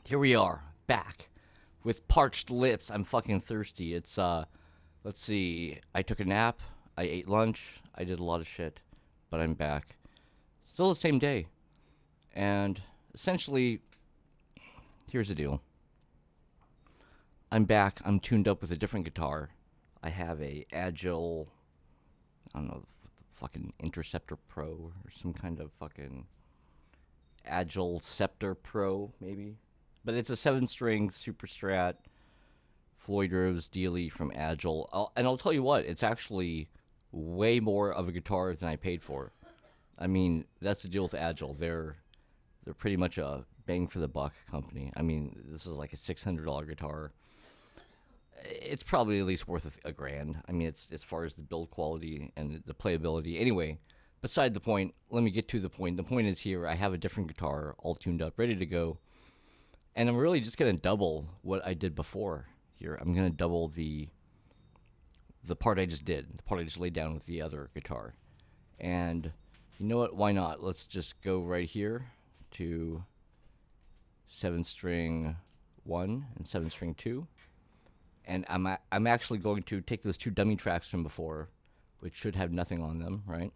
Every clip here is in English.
Here we are, back with parched lips. I'm fucking thirsty. It's let's see. I took a nap. I ate lunch. I did a lot of shit, but I'm back. Still the same day, and essentially, here's the deal. I'm back. I'm tuned up with a different guitar. I have a Agile, I don't know, fucking Interceptor Pro or some kind of fucking Agile Scepter Pro, maybe. But it's a 7-string Super Strat Floyd Rose Dealey from Agile. And I'll tell you what, it's actually way more of a guitar than I paid for. I mean, that's the deal with Agile. They're pretty much a bang for the buck company. I mean, this is like a $600 guitar. It's probably at least worth a grand. I mean, it's as far as the build quality and the playability. Anyway, beside the point, let me get to the point. The point is here, I have a different guitar all tuned up, ready to go. And I'm really just going to double what I did before here. I'm going to double the part I just did, the part I just laid down with the other guitar. And you know what? Why not? Let's just go right here to 7-string 1 and 7-string 2. And I'm actually going to take those two dummy tracks from before, which should have nothing on them, right?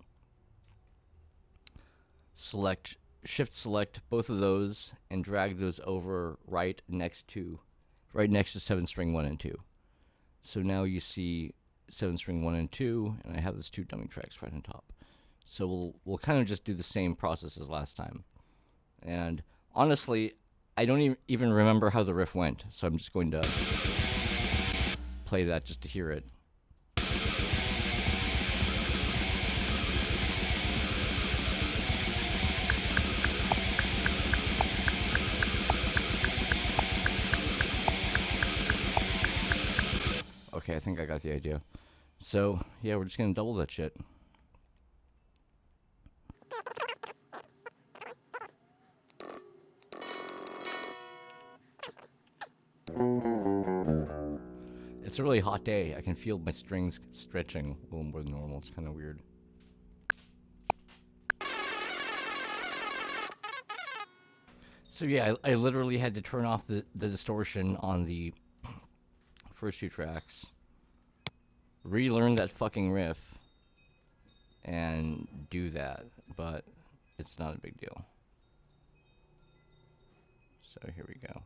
Shift select both of those and drag those over right next to 7-string 1 and 2. So now you see 7-string 1 and 2, and I have those two dummy tracks right on top. So we'll kind of just do the same process as last time. And honestly, I don't even remember how the riff went, so I'm just going to play that just to hear it. Okay, I think I got the idea. So, yeah, we're just going to double that shit. It's a really hot day. I can feel my strings stretching a little more than normal. It's kind of weird. So yeah, I literally had to turn off the distortion on the first two tracks, relearn that fucking riff, and do that. But it's not a big deal. So here we go.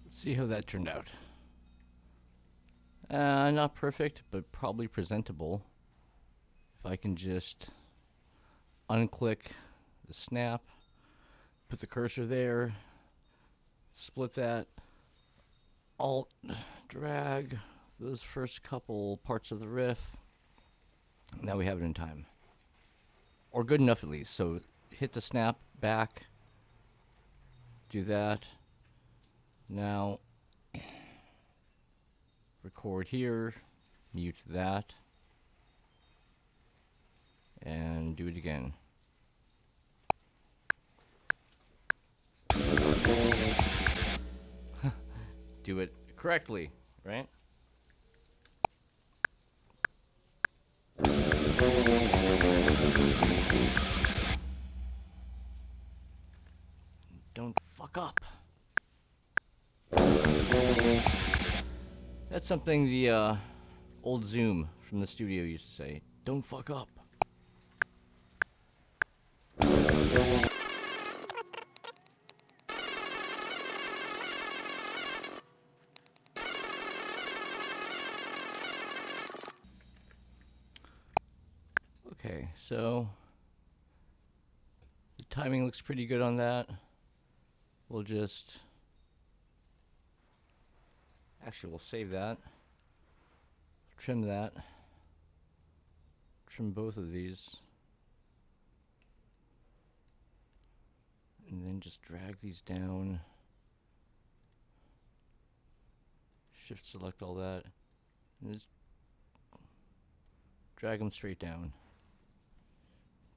Let's see how that turned out. Not perfect, but probably presentable. If I can just unclick the snap, put the cursor there, split that, alt, drag those first couple parts of the riff. Now we have it in time. Or good enough at least. So hit the snap back, do that. Now record here, mute that, and do it again. Do it correctly, right? Don't fuck up. That's something the old Zoom from the studio used to say. Don't fuck up. Okay, so the timing looks pretty good on that. We'll just... Actually, we'll save that. Trim that. Trim both of these. And then just drag these down. Shift select all that. And just drag them straight down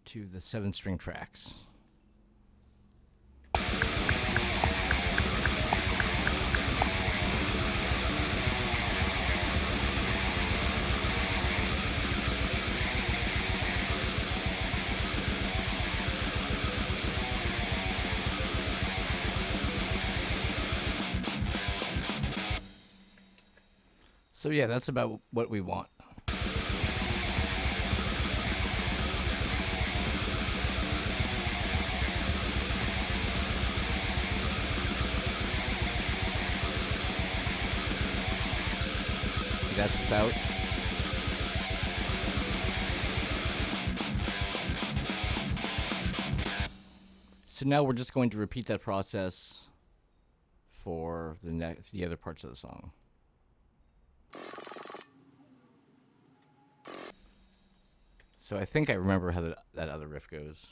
to the 7-string tracks. So yeah, that's about what we want. That's what's out. So now we're just going to repeat that process for the other parts of the song. So I think I remember how that other riff goes.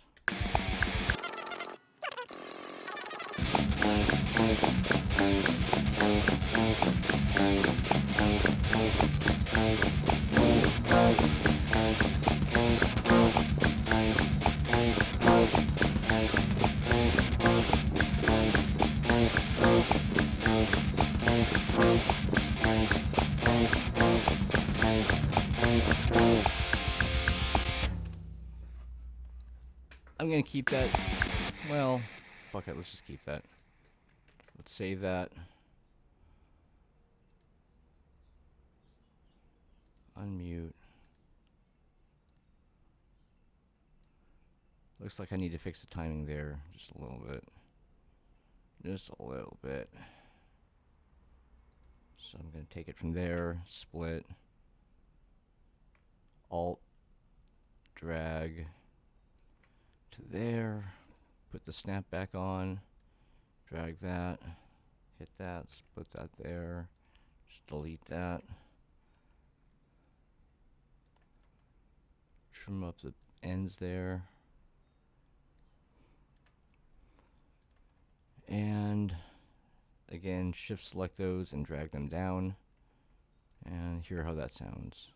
I'm gonna keep that. Well, fuck it. Let's just keep that. Let's save that. Unmute. Looks like I need to fix the timing there just a little bit. Just a little bit. So I'm going to take it from there, split, Alt, drag to there, put the snap back on, drag that, hit that, split that there, just delete that. Trim up the ends there. And again, shift select those and drag them down. And hear how that sounds.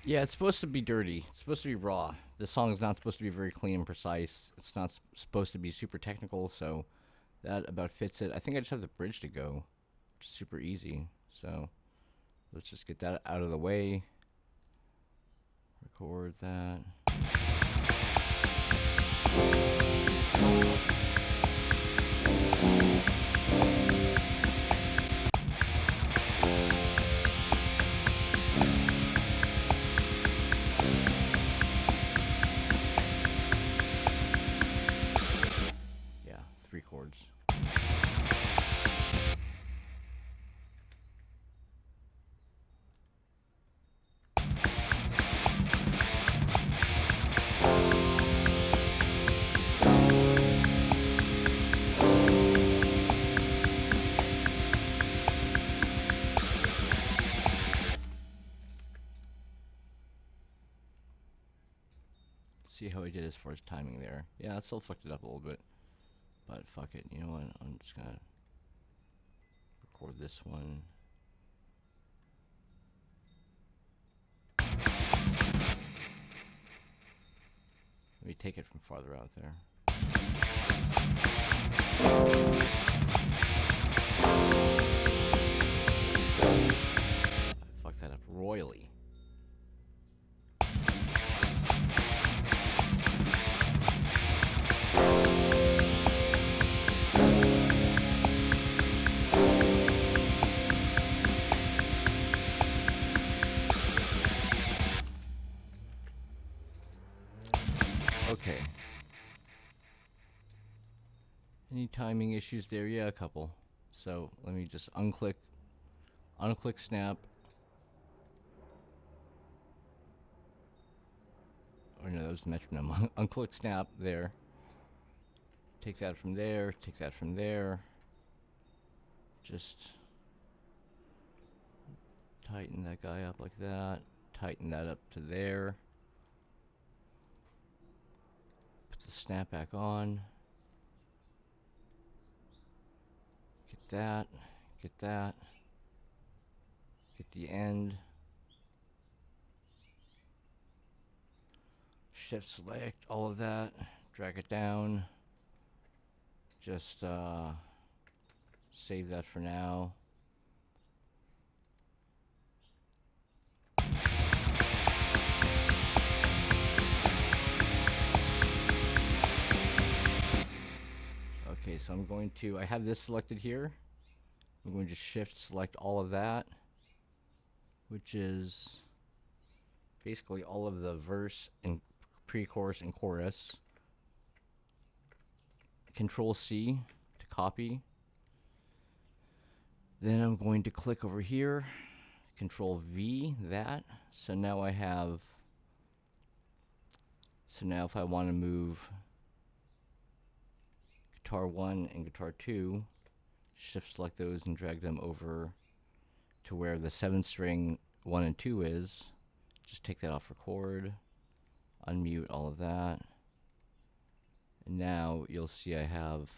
Yeah, it's supposed to be dirty. It's supposed to be raw. This song is not supposed to be very clean and precise. It's not supposed to be super technical, so that about fits it. I think I just have the bridge to go, which is super easy. So let's just get that out of the way. Record that. Yeah, 3 chords. See how I did as far as timing there. Yeah, I still fucked it up a little bit. But fuck it, you know what? I'm just gonna record this one. Let me take it from farther out there. I fucked that up royally. Okay. Any timing issues there? Yeah, a couple. So let me just unclick snap. or no, that was the metronome. Unclick snap there. Take that from there, take that from there. Just tighten that guy up like that. Tighten that up to there. Put the snap back on. Get that. Get that. Get the end. Shift select all of that. Drag it down. Just save that for now. Okay, so I'm going to, I have this selected here. I'm going to shift select all of that, which is basically all of the verse and pre-chorus and chorus. Control C to copy. Then I'm going to click over here, Control V, that. So now I have, so now if I want to move guitar 1 and guitar 2, shift select those and drag them over to where the 7th string 1 and 2 is. Just take that off record, unmute all of that. And now you'll see I have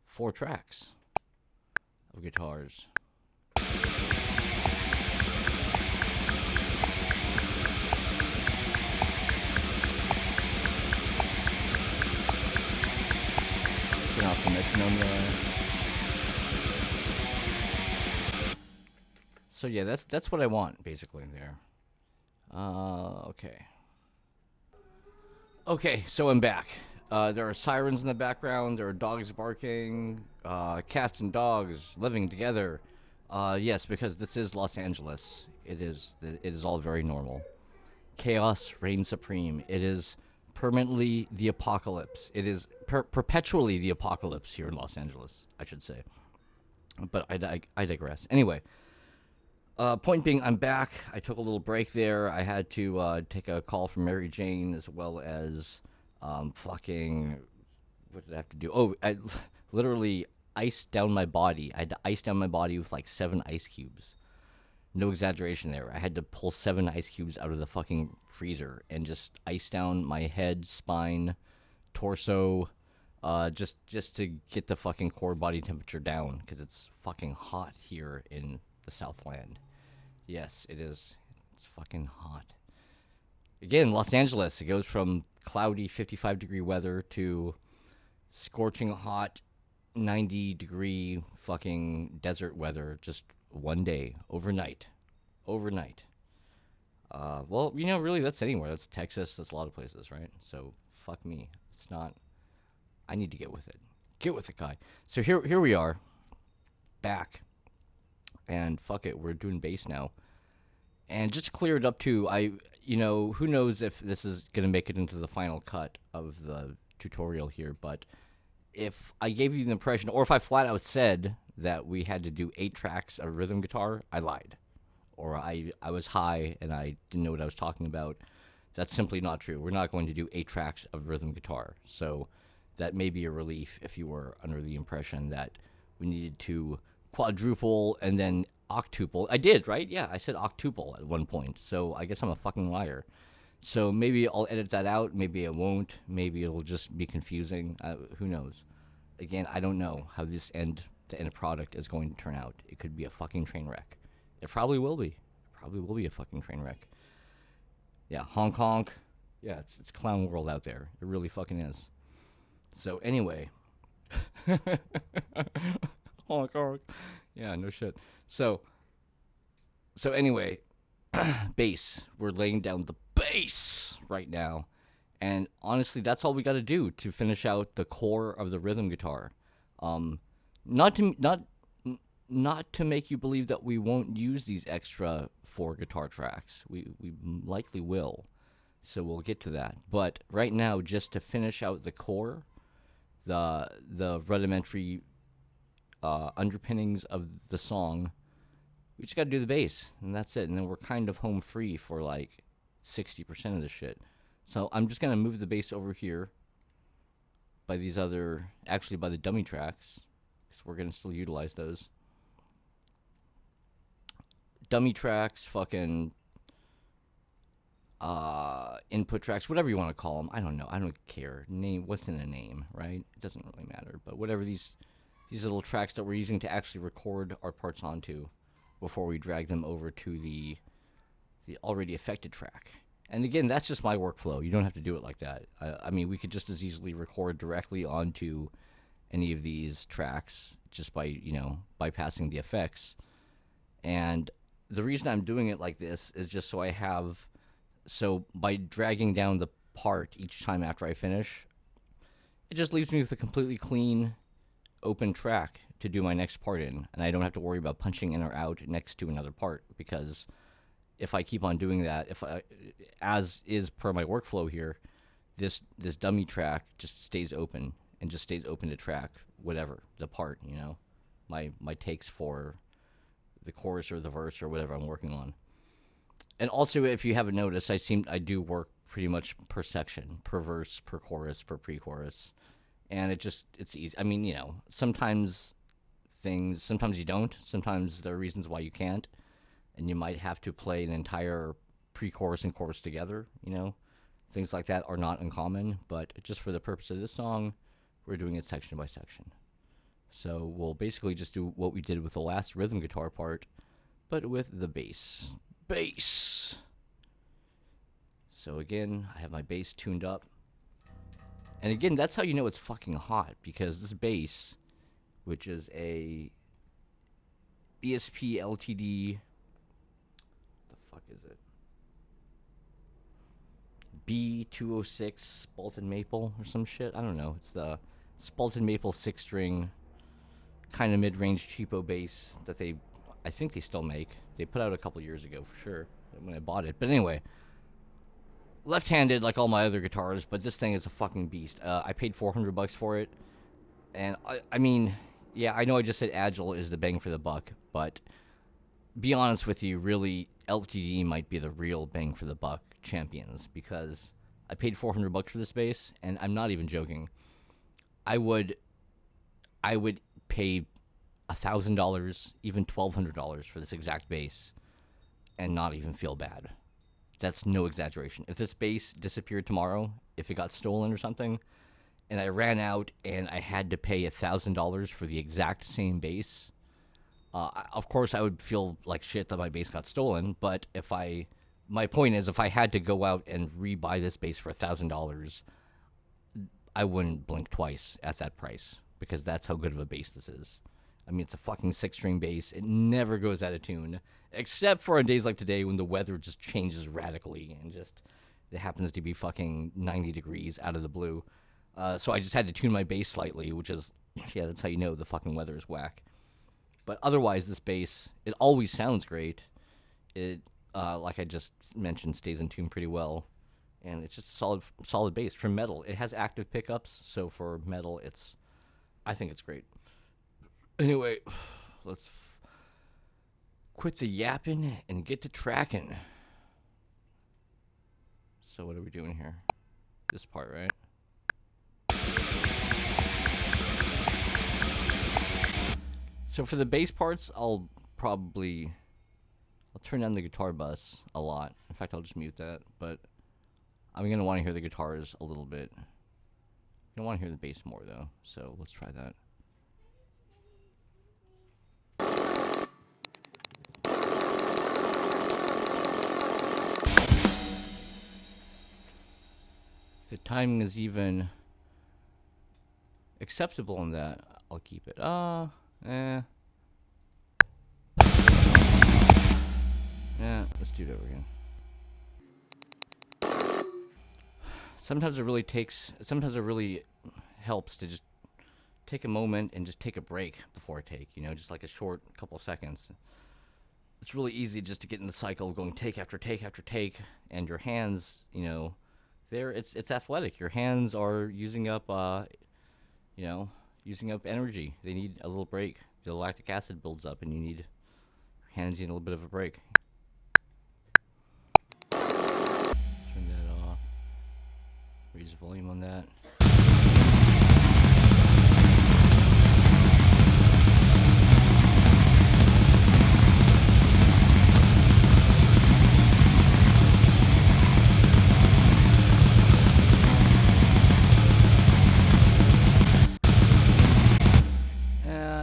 4 tracks of guitars. Turn off the metronome there. So yeah, that's what I want basically there. Okay. Okay, so I'm back. There are sirens in the background. There are dogs barking. Cats and dogs living together. Yes, because this is Los Angeles. It is all very normal. Chaos reigns supreme. It is permanently the apocalypse. It is perpetually the apocalypse here in Los Angeles, I should say. But I digress. Anyway, point being, I'm back. I took a little break there. I had to take a call from Mary Jane, as well as fucking, what did I have to do? Oh, I literally iced down my body. I had to ice down my body with like 7 ice cubes. No exaggeration there. I had to pull 7 ice cubes out of the fucking freezer and just ice down my head, spine, torso, just to get the fucking core body temperature down, because it's fucking hot here in the Southland. Yes, it is. It's fucking hot. Again, Los Angeles, it goes from cloudy 55-degree weather to scorching hot 90-degree fucking desert weather just one day, overnight. Well, you know, really, that's anywhere. That's Texas. That's a lot of places, right? So, fuck me. It's not... I need to get with it. Get with it, Kai. So here we are, back. And fuck it, we're doing bass now. And just to clear it up too, who knows if this is going to make it into the final cut of the tutorial here, but if I gave you the impression, or if I flat out said that we had to do 8 tracks of rhythm guitar, I lied. Or I was high and I didn't know what I was talking about. That's simply not true. We're not going to do 8 tracks of rhythm guitar. So that may be a relief if you were under the impression that we needed to quadruple and then octuple. I did, right? Yeah, I said octuple at one point. So I guess I'm a fucking liar. So maybe I'll edit that out. Maybe I won't. Maybe it'll just be confusing. Who knows? Again, I don't know how the end product is going to turn out. It could be a fucking train wreck. It probably will be. Probably will be a fucking train wreck. Yeah, honk honk. Yeah, it's clown world out there. It really fucking is. So anyway. Honk honk. Yeah, no shit. So anyway, bass. We're laying down the bass right now. And honestly, that's all we got to do to finish out the core of the rhythm guitar. Not to make you believe that we won't use these extra 4 guitar tracks. We likely will. So we'll get to that. But right now, just to finish out the core, the rudimentary underpinnings of the song, we just got to do the bass, and that's it. And then we're kind of home free for like 60% of the shit. So I'm just gonna move the bass over here by these other, actually by the dummy tracks, because we're gonna still utilize those. Dummy tracks, fucking input tracks, whatever you want to call them. I don't know. I don't care. Name, what's in a name, right? It doesn't really matter. But whatever these little tracks that we're using to actually record our parts onto before we drag them over to the already affected track. And again, that's just my workflow. You don't have to do it like that. I mean, we could just as easily record directly onto any of these tracks just by, bypassing the effects. And the reason I'm doing it like this is just so by dragging down the part each time after I finish, it just leaves me with a completely clean, open track to do my next part in. And I don't have to worry about punching in or out next to another part, because if I keep on doing that, as is per my workflow here, this dummy track just stays open and just stays open to track whatever the part, my takes for the chorus or the verse or whatever I'm working on. And also, if you haven't noticed, I do work pretty much per section, per verse, per chorus, per pre-chorus, and it's easy. I mean, sometimes you don't. Sometimes there are reasons why you can't, and you might have to play an entire pre-chorus and chorus together. Things like that are not uncommon, but just for the purpose of this song, we're doing it section by section. So we'll basically just do what we did with the last rhythm guitar part, but with the bass. Bass! So again, I have my bass tuned up. And again, that's how you know it's fucking hot, because this bass, which is a ESP LTD, what the fuck is it? B206 Spalted Maple or some shit. I don't know. It's the Spalted Maple 6-string kind of mid-range cheapo bass that I think they still make. They put out a couple years ago for sure when I bought it. But anyway, left-handed like all my other guitars, but this thing is a fucking beast. I paid $400 for it, and I mean, yeah, I know I just said Agile is the bang for the buck, but be honest with you, really, LTD might be the real bang for the buck champions, because I paid $400 for this bass, and I'm not even joking. I would pay $1,000, even $1,200 for this exact bass, and not even feel bad. That's no exaggeration. If this bass disappeared tomorrow, if it got stolen or something, and I ran out and I had to pay $1,000 for the exact same bass, of course I would feel like shit that my bass got stolen. But my point is, if I had to go out and re-buy this bass for $1,000, I wouldn't blink twice at that price, because that's how good of a bass this is. I mean, it's a fucking 6-string bass. It never goes out of tune, except for on days like today when the weather just changes radically and just it happens to be fucking 90 degrees out of the blue. So I just had to tune my bass slightly, which is, yeah, that's how you know the fucking weather is whack. But otherwise, this bass, it always sounds great. It, like I just mentioned, stays in tune pretty well. And it's just a solid bass. For metal, it has active pickups, so for metal, I think it's great. Anyway, let's quit the yapping and get to tracking. So what are we doing here? This part, right? So for the bass parts, I'll turn down the guitar bus a lot. In fact, I'll just mute that, but I'm going to want to hear the guitars a little bit. I don't want to hear the bass more, though, so let's try that. If the timing is even acceptable in that, I'll keep it. Yeah, let's do it over again. Sometimes it really helps to just take a moment and just take a break before a take, just like a short couple seconds. It's really easy just to get in the cycle of going take after take after take, and your hands, it's athletic. Your hands are using up energy. They need a little break. The lactic acid builds up, and your hands need a little bit of a break. Turn that off. Raise the volume on that.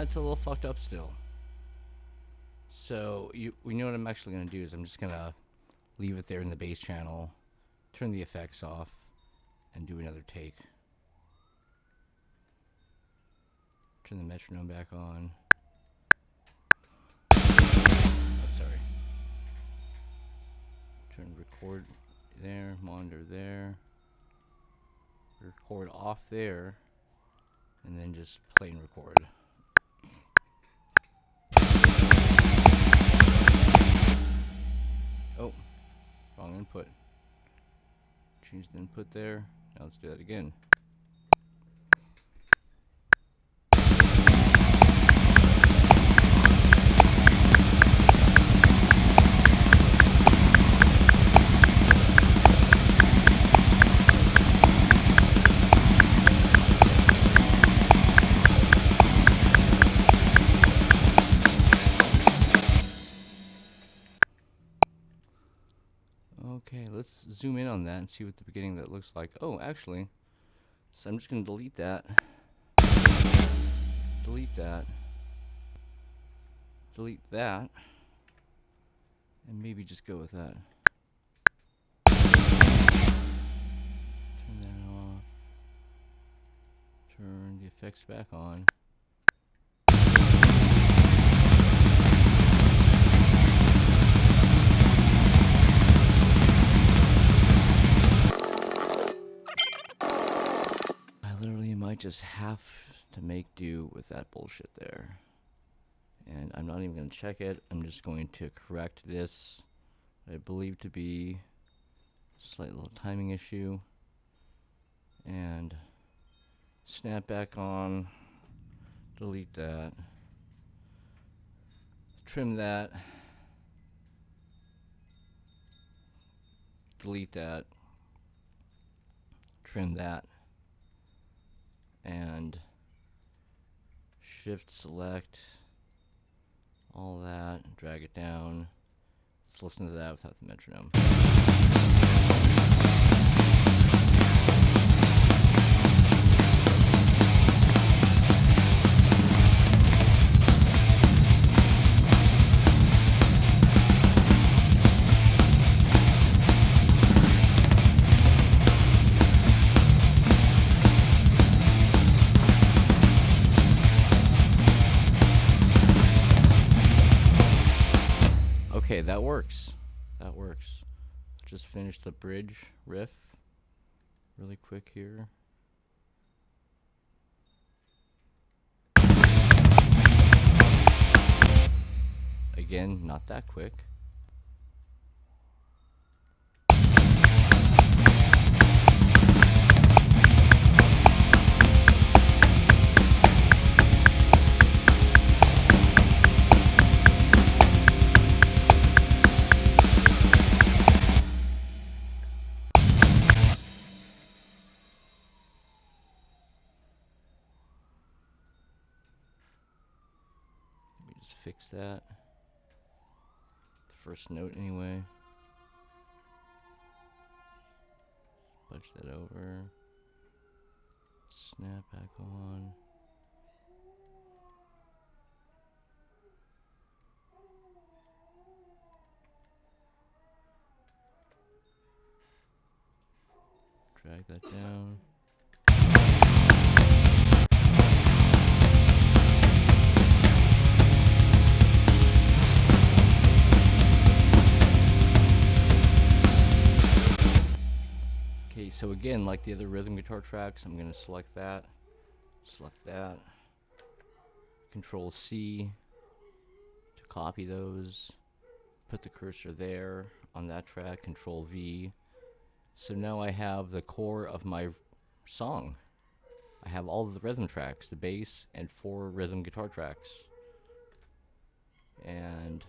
It's a little fucked up still. So we know what I'm actually gonna do is I'm just gonna leave it there in the bass channel, turn the effects off, and do another take. Turn the metronome back on. Oh, sorry. Turn record there, monitor there. Record off there, and then just play and record. Oh, wrong input. Change the input there. Now let's do that again. Okay, let's zoom in on that and see what the beginning of that looks like. Oh, actually, so I'm just going to delete that. Delete that. Delete that. And maybe just go with that. Turn that off. Turn the effects back on. I just have to make do with that bullshit there. And I'm not even going to check it. I'm just going to correct this, I believe to be a slight little timing issue. And snap back on. Delete that. Trim that. Delete that. Trim that. And shift select all that, drag it down. Let's listen to that without the metronome. Okay, that works. That works. Just finish the bridge riff really quick here. Again, not that quick. Fix that. The first note anyway. Budge that over. Snap back on. Drag that down. So again, like the other rhythm guitar tracks, I'm going to select that, Control C to copy those, put the cursor there on that track, Control V. So now I have the core of my song. I have all of the rhythm tracks, the bass, and 4 rhythm guitar tracks. And